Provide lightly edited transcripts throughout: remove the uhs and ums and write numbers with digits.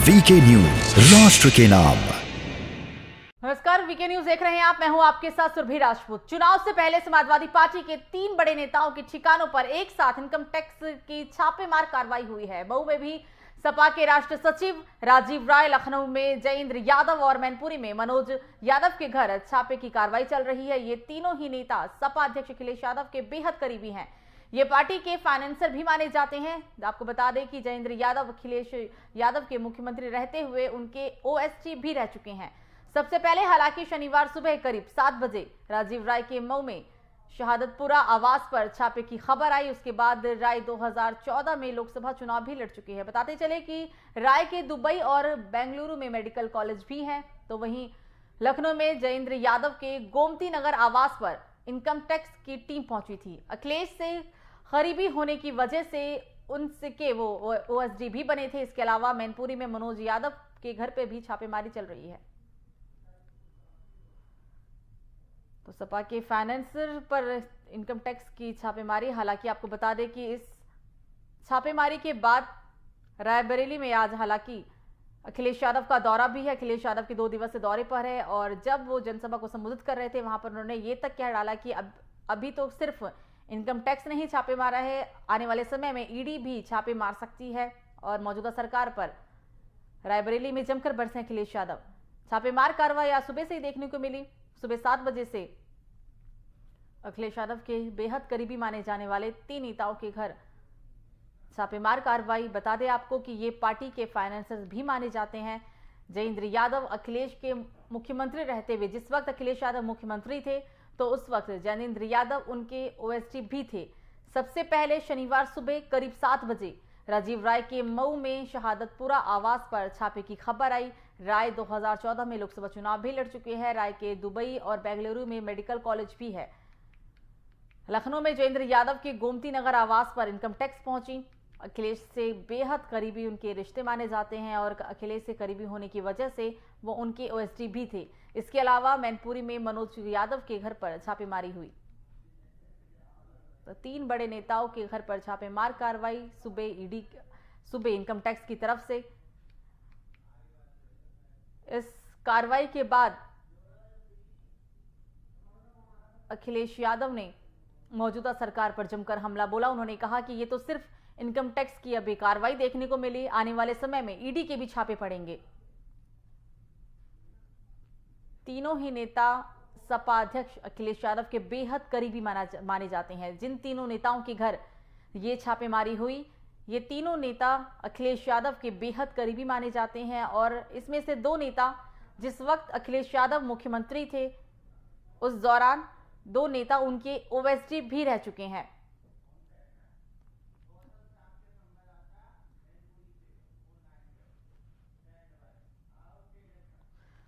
VK news, राष्ट्र के नाम। नमस्कार, वीके न्यूज देख रहे हैं आप। मैं हूं आपके साथ सुरभि राजपूत। चुनाव से पहले समाजवादी पार्टी के 3 बड़े नेताओं के ठिकानों पर एक साथ इनकम टैक्स की छापेमार कार्रवाई हुई है। मऊ में भी सपा के राष्ट्रीय सचिव राजीव राय, लखनऊ में जयेंद्र यादव और मैनपुरी में मनोज यादव के घर छापे की कार्रवाई चल रही है। ये तीनों ही नेता सपा अध्यक्ष अखिलेश यादव के बेहद करीबी हैं। ये पार्टी के फाइनेंसर भी माने जाते हैं। आपको बता दें कि जयेंद्र यादव अखिलेश यादव के मुख्यमंत्री रहते हुए उनके ओएसडी भी रह चुके हैं। सबसे पहले हालांकि शनिवार सुबह करीब 7 बजे राजीव राय के मऊ में शहादतपुरा आवास पर छापे की खबर आई। उसके बाद राय 2014 में लोकसभा चुनाव भी लड़ चुके हैं। बताते चले कि राय के दुबई और बेंगलुरु में मेडिकल कॉलेज भी हैं। तो वहीं लखनऊ में जयेंद्र यादव के गोमती नगर आवास पर इनकम टैक्स की टीम पहुंची थी। अखिलेश से करीबी होने की वजह से उनके वो ओएसडी भी बने थे। इसके अलावा मैनपुरी में मनोज यादव के घर पे भी छापेमारी चल रही है। तो सपा के फाइनेंसर पर इनकम टैक्स की छापेमारी। हालांकि आपको बता दें कि इस छापेमारी के बाद रायबरेली में आज हालांकि अखिलेश यादव का दौरा भी है। अखिलेश यादव के 2 दिवसीय दौरे पर है और जब वो जनसभा को संबोधित कर रहे थे वहां पर उन्होंने ये तक कह डाला कि अभी तो सिर्फ इनकम टैक्स नहीं छापे मारा है, आने वाले समय में ईडी भी छापे मार सकती है और मौजूदा सरकार पर रायबरेली में जमकर बरसे अखिलेश यादव। छापेमार कार्रवाई आज सुबह से ही देखने को मिली। सुबह 7 बजे से अखिलेश यादव के बेहद करीबी माने जाने वाले 3 नेताओं के घर छापेमार कार्रवाई। बता दें आपको कि ये पार्टी के फाइनेंसर्स भी माने जाते हैं। जयेंद्र यादव अखिलेश के मुख्यमंत्री रहते हुए, जिस वक्त अखिलेश यादव मुख्यमंत्री थे तो उस वक्त जयेंद्र यादव उनके ओएसडी भी थे। सबसे पहले शनिवार सुबह करीब 7 बजे राजीव राय के मऊ में शहादतपुरा आवास पर छापे की खबर आई। राय 2014 में लोकसभा चुनाव भी लड़ चुके हैं। राय के दुबई और बेंगलुरु में मेडिकल कॉलेज भी है। लखनऊ में जयेंद्र यादव के गोमती नगर आवास पर इनकम टैक्स पहुंची। अखिलेश से बेहद करीबी उनके रिश्ते माने जाते हैं और अखिलेश से करीबी होने की वजह से वो उनके ओएसडी भी थे। इसके अलावा मैनपुरी में मनोज यादव के घर पर छापेमारी हुई। तो 3 बड़े नेताओं के घर पर छापेमार कार्रवाई सुबह इनकम टैक्स की तरफ से। इस कार्रवाई के बाद अखिलेश यादव ने मौजूदा सरकार पर जमकर हमला बोला। उन्होंने कहा कि ये तो सिर्फ इनकम टैक्स की अभी कार्रवाई देखने को मिली, आने वाले समय में ईडी के भी छापे पड़ेंगे। तीनों ही नेता सपा अध्यक्ष अखिलेश यादव के बेहद करीबी माने जाते हैं। जिन तीनों नेताओं के घर ये छापेमारी हुई, ये तीनों नेता अखिलेश यादव के बेहद करीबी माने जाते हैं और इसमें से 2 नेता जिस वक्त अखिलेश यादव मुख्यमंत्री थे उस दौरान 2 नेता उनके ओएसडी भी रह चुके हैं।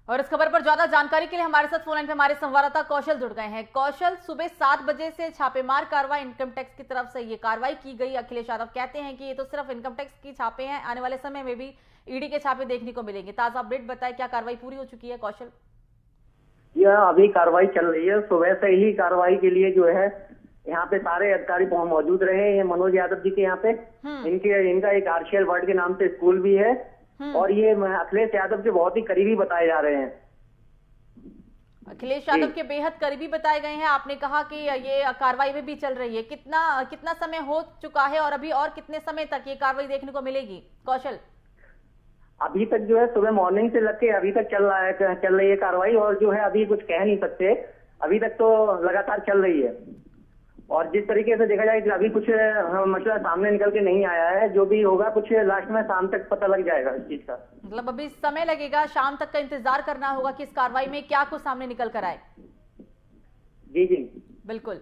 और इस खबर पर ज्यादा जानकारी के लिए हमारे साथ फोन लाइन पे हमारे संवाददाता कौशल जुड़ गए हैं। कौशल, सुबह 7 बजे से छापेमार कार्रवाई इनकम टैक्स की तरफ से ये कार्रवाई की गई। अखिलेश यादव कहते हैं कि ये तो सिर्फ इनकम टैक्स की छापे हैं, आने वाले समय में भी ईडी के छापे देखने को मिलेंगे। ताजा अपडेट बताएं, क्या कार्रवाई पूरी हो चुकी है कौशल? यह अभी कार्रवाई चल रही है। सुबह से ही कार्रवाई के लिए जो है यहाँ पे सारे अधिकारी मौजूद रहे हैं। मनोज यादव जी के यहाँ पे इनका एक आरसीएल वर्ल्ड के नाम से स्कूल भी है और ये अखिलेश यादव के बहुत ही करीबी बताए जा रहे हैं। अखिलेश यादव के बेहद करीबी बताए गए हैं। आपने कहा कि ये कार्रवाई में भी चल रही है। कितना समय हो चुका है और अभी और कितने समय तक ये कार्रवाई देखने को मिलेगी कौशल? अभी तक जो है सुबह मॉर्निंग से लेके अभी तक चल रही है कार्रवाई और जो है अभी कुछ कह नहीं सकते। अभी तक तो लगातार चल रही है और जिस तरीके से देखा जाए कि अभी कुछ मसला सामने निकल के नहीं आया है। जो भी होगा कुछ लास्ट में शाम तक पता लग जाएगा इस चीज का। मतलब अभी समय लगेगा, शाम तक का इंतजार करना होगा कि इस कार्रवाई में क्या कुछ सामने निकल कर आए। जी जी बिल्कुल।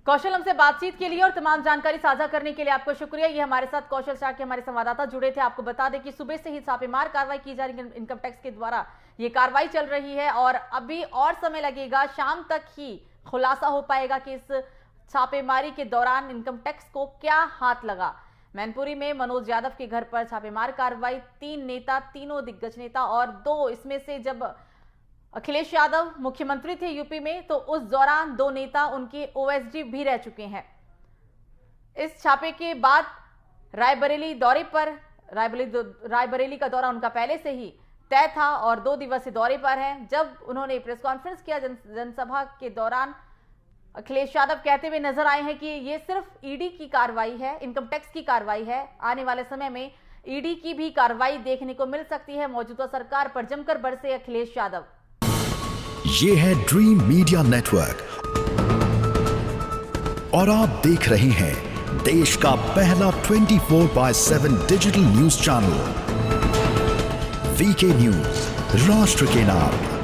कौशल, हमसे बातचीत के लिए और तमाम जानकारी साझा करने के लिए आपको शुक्रिया। ये हमारे साथ कौशल शाह के हमारे संवाददाता जुड़े थे। आपको बता दें कि सुबह से ही छापेमार कार्रवाई की जा रही है। इनकम टैक्स के द्वारा ये कार्रवाई चल रही है और अभी और समय लगेगा। शाम तक ही खुलासा हो पाएगा कि इस छापेमारी के दौरान इनकम टैक्स को क्या हाथ लगा। मैनपुरी में मनोज यादव के घर पर छापेमार कार्रवाई। 3 नेता, तीनों दिग्गज नेता और 2 इसमें से जब अखिलेश यादव मुख्यमंत्री थे यूपी में तो उस दौरान 2 नेता उनके ओएसडी भी रह चुके हैं। इस छापे के बाद रायबरेली दौरे पर रायबरेली का दौरा उनका पहले से ही तय था और 2 दिवसीय दौरे पर हैं। जब उन्होंने प्रेस कॉन्फ्रेंस किया जनसभा के दौरान, अखिलेश यादव कहते हुए नजर आए हैं कि ये सिर्फ ईडी की कार्रवाई है, इनकम टैक्स की कार्रवाई है। आने वाले समय में ईडी की भी कार्रवाई देखने को मिल सकती है। मौजूदा सरकार पर जमकर बरसे अखिलेश यादव। ये है ड्रीम मीडिया नेटवर्क और आप देख रहे हैं देश का पहला 24/7 digital news channel VK news, राष्ट्र के नाम।